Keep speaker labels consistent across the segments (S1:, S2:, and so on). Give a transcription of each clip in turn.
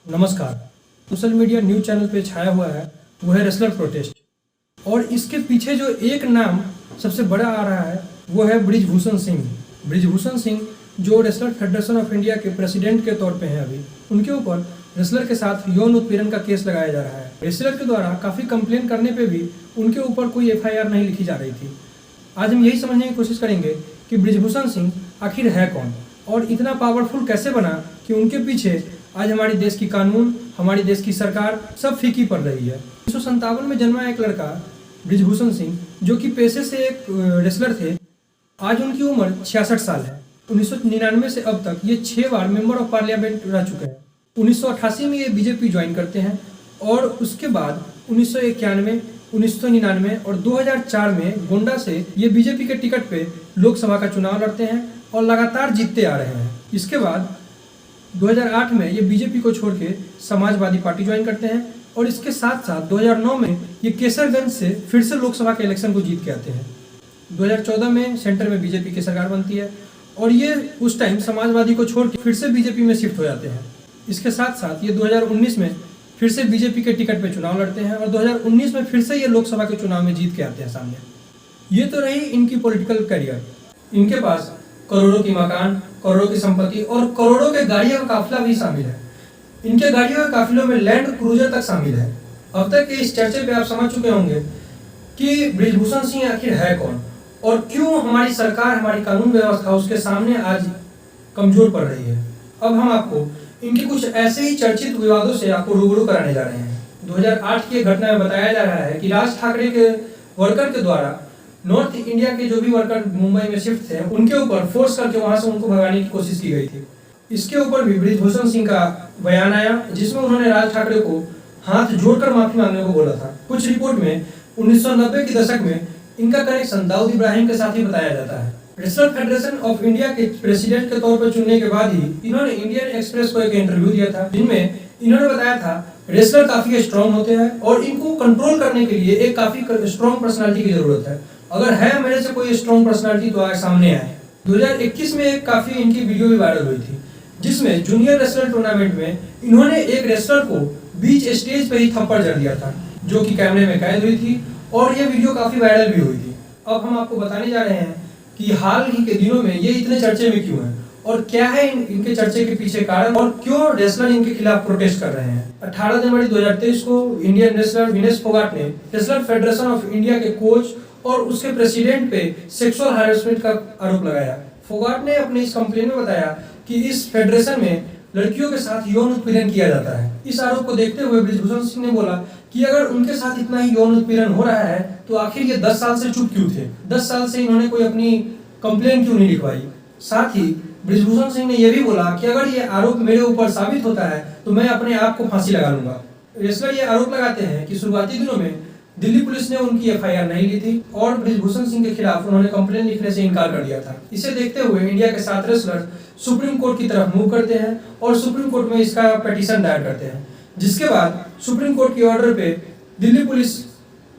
S1: नमस्कार। Social media news channel पे छाया हुआ है वो है रेसलर प्रोटेस्ट, और इसके पीछे जो एक नाम सबसे बड़ा आ रहा है वो है बृजभूषण सिंह। बृजभूषण सिंह जो रेसलर फेडरेशन ऑफ इंडिया के प्रेसिडेंट के तौर पे हैं, अभी उनके ऊपर रेसलर के साथ यौन उत्पीड़न का केस लगाया जा रहा है। रेसलर के द्वारा काफ़ी कंप्लेन करने पे भी उनके ऊपर कोई एफआईआर नहीं लिखी जा रही थी। आज हम यही समझने की कोशिश करेंगे कि बृजभूषण सिंह आखिर है कौन और इतना पावरफुल कैसे बना कि उनके पीछे आज हमारे देश की कानून, हमारी देश की सरकार सब फीकी पड़ रही है। 1957 में जन्मा एक लड़का बृजभूषण सिंह, जो कि पेशे से एक रेसलर थे। आज उनकी उम्र 66 साल है। 1999 से अब तक ये 6 बार मेंबर ऑफ पार्लियामेंट रह चुके हैं। 1988 में ये बीजेपी ज्वाइन करते हैं और उसके बाद 1991, 1999 और 2004 में गोंडा से ये बीजेपी के टिकट पे लोकसभा का चुनाव लड़ते हैं और लगातार जीतते आ रहे हैं। इसके बाद 2008 में ये बीजेपी को छोड़ के समाजवादी पार्टी ज्वाइन करते हैं और इसके साथ साथ 2009 में ये केसरगंज से फिर से लोकसभा के इलेक्शन को जीत के आते हैं। 2014 में सेंटर में बीजेपी की सरकार बनती है और ये उस टाइम समाजवादी को छोड़ के फिर से बीजेपी में शिफ्ट हो जाते हैं। इसके साथ साथ ये 2019 में फिर से बीजेपी के टिकट पे चुनाव लड़ते हैं और 2019 में फिर से ये लोकसभा के चुनाव में जीत के आते हैं सामने। ये तो रही इनकी पॉलिटिकल करियर। इनके पास करोड़ों की मकान, करोड़ों की संपत्ति और करोड़ों के गाड़ियों का काफिला भी शामिल है। इनके गाड़ियों के काफिलों में लैंड क्रूजर तक शामिल है। अब तक के इस चर्चे पे आप समझ चुके होंगे कि बृजभूषण सिंह आखिर है कौन और क्यों हमारी सरकार, हमारी कानून व्यवस्था उसके सामने आज कमजोर पड़ रही है। अब हम आपको इनके कुछ ऐसे ही चर्चित विवादों से आपको रूबरू कराने जा रहे हैं। 2008 की घटना में बताया जा रहा है कि राज ठाकरे के वर्कर के द्वारा नॉर्थ इंडिया के जो भी वर्कर मुंबई में शिफ्ट थे उनके ऊपर फोर्स करके वहां से उनको भगाने की कोशिश की गई थी। इसके ऊपर भी बृजभूषण सिंह का बयान आया, जिसमें उन्होंने राज ठाकरे को हाथ जोड़कर माफी मांगने को बोला था। कुछ रिपोर्ट में 1990 के दशक में इनका कनेक्शन दाऊद इब्राहिम के साथ ही बताया जाता है। रेसलर फेडरेशन ऑफ इंडिया के प्रेसिडेंट के तौर पर चुनने के बाद ही इन्होंने इंडियन एक्सप्रेस को एक इंटरव्यू दिया था, जिनमें इन्होंने बताया था रेसलर काफी स्ट्रॉन्ग होते हैं और इनको कंट्रोल करने के लिए एक काफी स्ट्रॉन्ग पर्सनालिटी की जरूरत है। अगर है मेरे से कोई स्ट्रॉन्ग पर्सनालिटी तो आए सामने आए। 2021 में एक काफी इनकी वीडियो भी वायरल हुई थी, जिसमें जूनियर रेसलर टूर्नामेंट में इन्होंने एक रेसलर को बीच स्टेज पे ही थप्पड़ जड़ दिया था, जो कि कैमरे में कैद हुई थी और ये वीडियो काफी वायरल भी हुई थी। अब हम आपको बताने जा रहे हैं कि हाल ही के दिनों में ये इतने चर्चे में क्यों है और क्या है इनके चर्चे के पीछे कारण और क्यों रेसलर इनके खिलाफ प्रोटेस्ट कर रहे हैं। 18 जनवरी 2023 को इंडियन रेसलर विनेश फोगाट ने रेसलर फेडरेशन ऑफ इंडिया के कोच और उसके प्रेसिडेंट पे सेक्सुअल हैरेसमेंट का आरोप लगाया। फोगाट ने अपने इस कंप्लेन में बताया कि इस फेडरेशन में लड़कियों के साथ यौन उत्पीड़न किया जाता है। इस आरोप को देखते हुए बृजभूषण सिंह ने बोला कि अगर उनके साथ इतना ही यौन उत्पीड़न हो रहा है तो आखिर ये 10 साल से चुप क्यों थे, 10 साल से इन्होंने कोई अपनी कंप्लेन क्यों नहीं लिखवाई। साथ ही बृजभूषण सिंह ने यह भी बोला कि अगर ये आरोप मेरे ऊपर साबित होता है तो मैं अपने आप को फांसी लगा लूंगा। रेसलर ये आरोप लगाते हैं कि शुरुआती दिनों में दिल्ली पुलिस ने उनकी एफआईआर नहीं ली थी और बृजभूषण सिंह के खिलाफ उन्होंने कंप्लेन लिखने से इनकार कर दिया था। इसे देखते हुए इंडिया के 7 रेसलर सुप्रीम कोर्ट की तरफ मूव करते हैं और सुप्रीम कोर्ट में इसका पिटीशन दायर करते हैं, जिसके बाद सुप्रीम कोर्ट के ऑर्डर पे दिल्ली पुलिस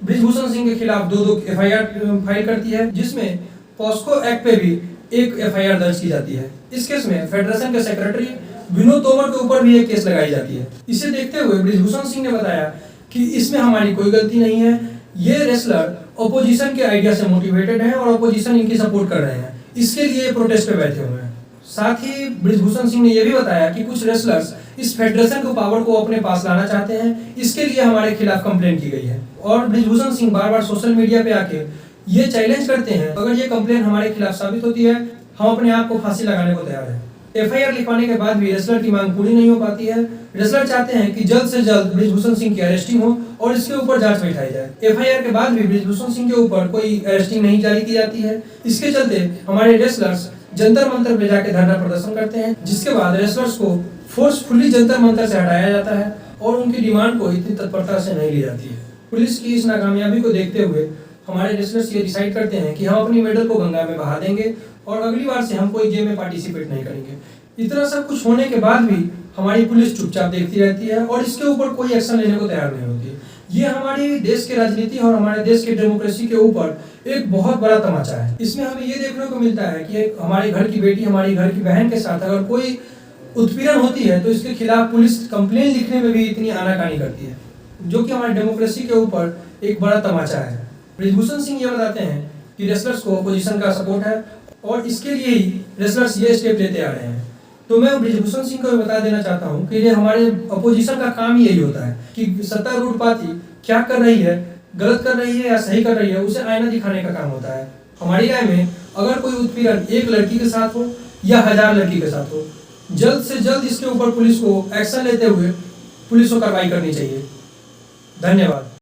S1: बृजभूषण सिंह के खिलाफ 2 एफआईआर फाइल करती है, जिसमें पॉस्को एक्ट पे भी एक एफआईआर दर्ज की जाती है। इस केस में फेडरेशन के सेक्रेटरी विनोद तोमर के ऊपर भी एक केस लगाई जाती है। इसे देखते हुए बृजभूषण सिंह ने बताया कि इसमें हमारी कोई गलती नहीं है, ये रेसलर ऑपोजिशन के आइडिया से मोटिवेटेड हैं और ऑपोजिशन इनकी सपोर्ट कर रहे हैं, इसके लिए प्रोटेस्ट पे बैठे हुए हैं। साथ ही बृजभूषण सिंह ने यह भी बताया कि कुछ रेसलर्स इस फेडरेशन को पावर को अपने पास लाना चाहते हैं, इसके लिए हमारे खिलाफ कंप्लेन की गई है। और बृजभूषण सिंह बार बार सोशल मीडिया पे आके ये चैलेंज करते हैं, अगर ये कंप्लेन हमारे खिलाफ साबित होती है हम अपने आप को फांसी लगाने को तैयार है। एफआईआर लिखवाने के बाद भी रेसलर की मांग पूरी नहीं हो पाती है। रेसलर चाहते हैं कि जल्द से जल्द बृजभूषण सिंह की अरेस्टिंग हो और इसके ऊपर जांच बैठाई जाए। एफआईआर के बाद भी बृजभूषण सिंह के ऊपर कोई अरेस्टिंग नहीं जारी की जाती है। इसके चलते हमारे रेसलर्स जंतर मंतर पे जाके धरना प्रदर्शन करते हैं, जिसके बाद रेसलर्स को फोर्सफुली जंतर मंतर से हटाया जाता है और उनकी डिमांड को इतनी तत्परता से नहीं ली जाती है। पुलिस की इस नाकामयाबी को देखते हुए हमारे रेसलर्स ये डिसाइड करते हैं कि हम अपनी मेडल को गंगा में बहा देंगे और अगली बार से हम कोई गेम में पार्टिसिपेट नहीं करेंगे। इतना सब कुछ होने के बाद भी हमारी पुलिस चुपचाप देखती रहती है और इसके ऊपर कोई एक्शन लेने को तैयार नहीं होती। ये हमारी देश के राजनीति और हमारे देश के डेमोक्रेसी के ऊपर एक बहुत बड़ा तमाचा है। इसमें हमें ये देखने को मिलता है कि हमारे घर की बेटी, हमारी घर की बहन के साथ अगर कोई उत्पीड़न होती है तो इसके खिलाफ पुलिस कंप्लेन लिखने में भी इतनी आनाकानी करती है, जो कि हमारी डेमोक्रेसी के ऊपर एक बड़ा तमाचा है। ब्रिजभूषण सिंह ये बताते हैं कि रेसलर्स को अपोजिशन का सपोर्ट है और इसके लिए ही रेसलर्स ये स्टेप लेते आ रहे हैं। तो मैं ब्रिजभूषण सिंह को बता देना चाहता हूँ कि ये हमारे अपोजिशन का काम ही यही होता है कि सत्तारूढ़ पार्टी क्या कर रही है, गलत कर रही है या सही कर रही है, उसे आईना दिखाने का काम होता है। हमारी राय में अगर कोई उत्पीड़न एक लड़की के साथ हो या 1000 लड़की के साथ हो, जल्द से जल्द इसके ऊपर पुलिस को एक्शन लेते हुए पुलिस को कार्रवाई करनी चाहिए। धन्यवाद।